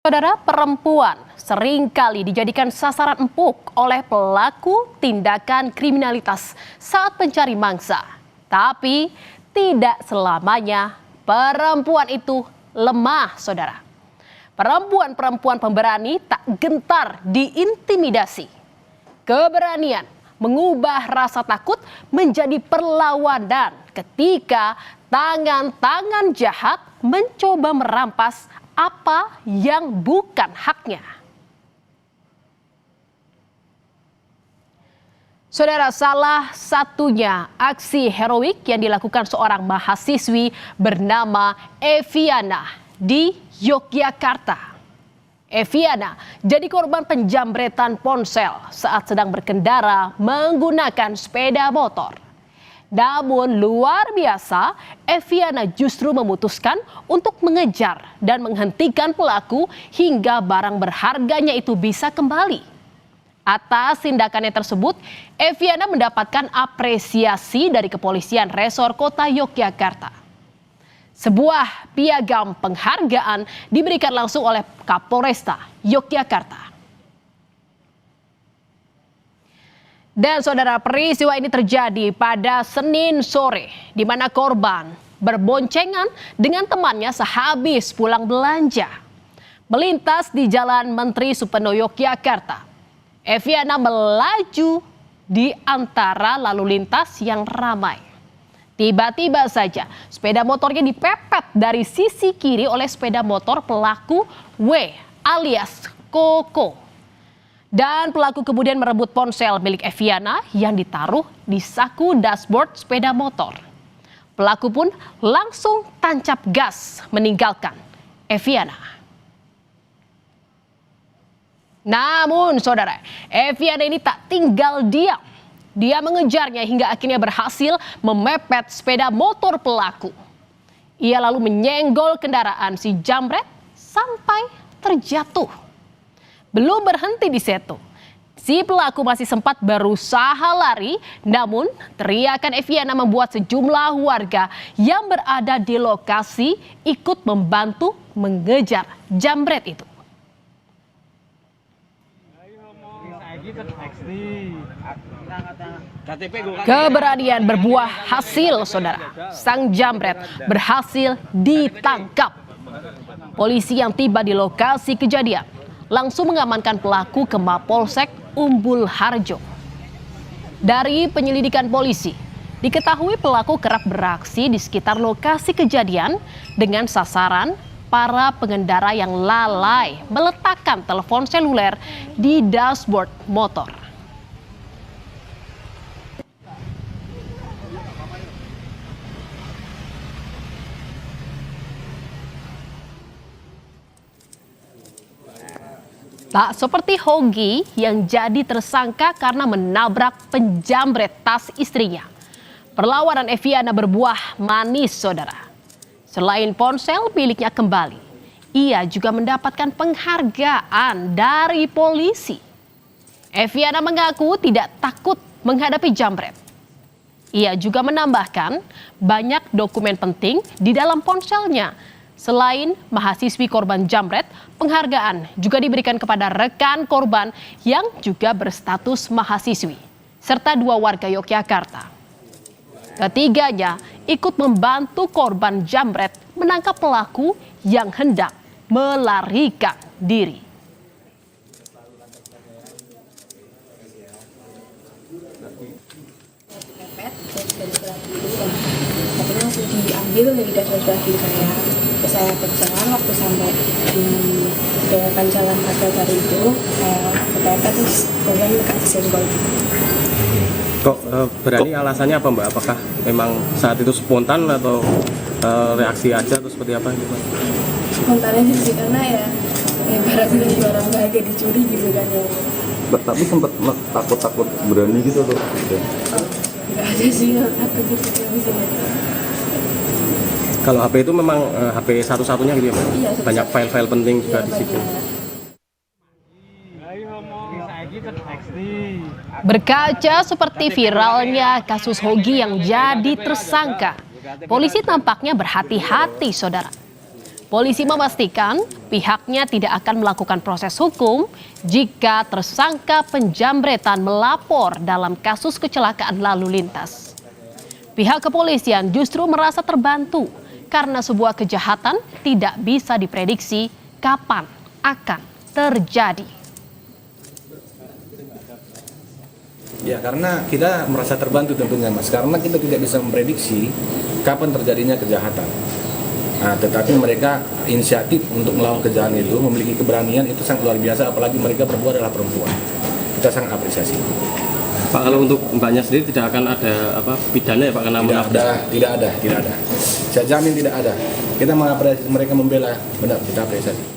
Saudara, perempuan seringkali dijadikan sasaran empuk oleh pelaku tindakan kriminalitas saat mencari mangsa. Tapi tidak selamanya perempuan itu lemah, saudara. Perempuan-perempuan pemberani tak gentar diintimidasi. Keberanian mengubah rasa takut menjadi perlawanan ketika tangan-tangan jahat mencoba merampas apa yang bukan haknya. Saudara, salah satunya aksi heroik yang dilakukan seorang mahasiswi bernama Eviana di Yogyakarta. Eviana jadi korban penjambretan ponsel saat sedang berkendara menggunakan sepeda motor. Namun luar biasa, Eviana justru memutuskan untuk mengejar dan menghentikan pelaku hingga barang berharganya itu bisa kembali. Atas tindakannya tersebut, Eviana mendapatkan apresiasi dari Kepolisian Resor Kota Yogyakarta. Sebuah piagam penghargaan diberikan langsung oleh Kapolresta Yogyakarta. Dan saudara, peristiwa ini terjadi pada Senin sore di mana korban berboncengan dengan temannya sehabis pulang belanja. Melintas di Jalan Menteri Supeno Yogyakarta. Eviana melaju di antara lalu lintas yang ramai. Tiba-tiba saja sepeda motornya dipepet dari sisi kiri oleh sepeda motor pelaku W alias Koko. Dan pelaku kemudian merebut ponsel milik Eviana yang ditaruh di saku dashboard sepeda motor. Pelaku pun langsung tancap gas meninggalkan Eviana. Namun saudara, Eviana ini tak tinggal diam. Dia mengejarnya hingga akhirnya berhasil memepet sepeda motor pelaku. Ia lalu menyenggol kendaraan si jambret sampai terjatuh. Belum berhenti di situ, si pelaku masih sempat berusaha lari, namun teriakan Eviana membuat sejumlah warga yang berada di lokasi ikut membantu mengejar jambret itu. Keberanian berbuah hasil, saudara. Sang jambret berhasil ditangkap. Polisi yang tiba di lokasi kejadian langsung mengamankan pelaku ke Mapolsek Umbul Harjo. Dari penyelidikan polisi, diketahui pelaku kerap beraksi di sekitar lokasi kejadian dengan sasaran para pengendara yang lalai meletakkan telepon seluler di dashboard motor. Tak seperti Hogi yang jadi tersangka karena menabrak penjambret tas istrinya. Perlawanan Eviana berbuah manis, saudara. Selain ponsel miliknya kembali, ia juga mendapatkan penghargaan dari polisi. Eviana mengaku tidak takut menghadapi jambret. Ia juga menambahkan banyak dokumen penting di dalam ponselnya. Selain mahasiswi korban jambret, penghargaan juga diberikan kepada rekan korban yang juga berstatus mahasiswi, serta 2 warga Yogyakarta. Ketiganya ikut membantu korban jambret menangkap pelaku yang hendak melarikan diri. Akhirnya langsung diambil dari dashboard sebelah kiri saya. Terus saya berjalan waktu sampai di belokan jalan Pagar Baru itu, saya kepepet terus kemudian kaki senggol gitu. Kok berani alasannya apa, Mbak? Apakah memang saat itu spontan atau reaksi aja atau seperti apa gitu? Spontan aja sih, karena ya barangnya dari barang berharga dicuri gitu kan ya. Tapi sempat takut berani gitu tuh? Enggak ada sih, takut gitu. Kalau HP itu memang HP satu-satunya gitu ya, Mbak? Iya, banyak file-file penting juga di situ. Berkaca seperti viralnya kasus Hogi yang jadi tersangka, polisi tampaknya berhati-hati, saudara. Polisi memastikan pihaknya tidak akan melakukan proses hukum jika tersangka penjambretan melapor dalam kasus kecelakaan lalu lintas. Pihak kepolisian justru merasa terbantu karena sebuah kejahatan tidak bisa diprediksi kapan akan terjadi. Ya, karena kita merasa terbantu tentunya, Mas, karena kita tidak bisa memprediksi kapan terjadinya kejahatan. Nah, tetapi mereka inisiatif untuk melawan kejahatan itu, memiliki keberanian itu sangat luar biasa, apalagi mereka berdua adalah perempuan. Kita sangat apresiasi. Pak, kalau untuk Mbaknya sendiri tidak akan ada pidana ya Pak karena Tidak ada. Saya jamin tidak ada. Kita mengapresiasi mereka membela, benar kita apresiasi.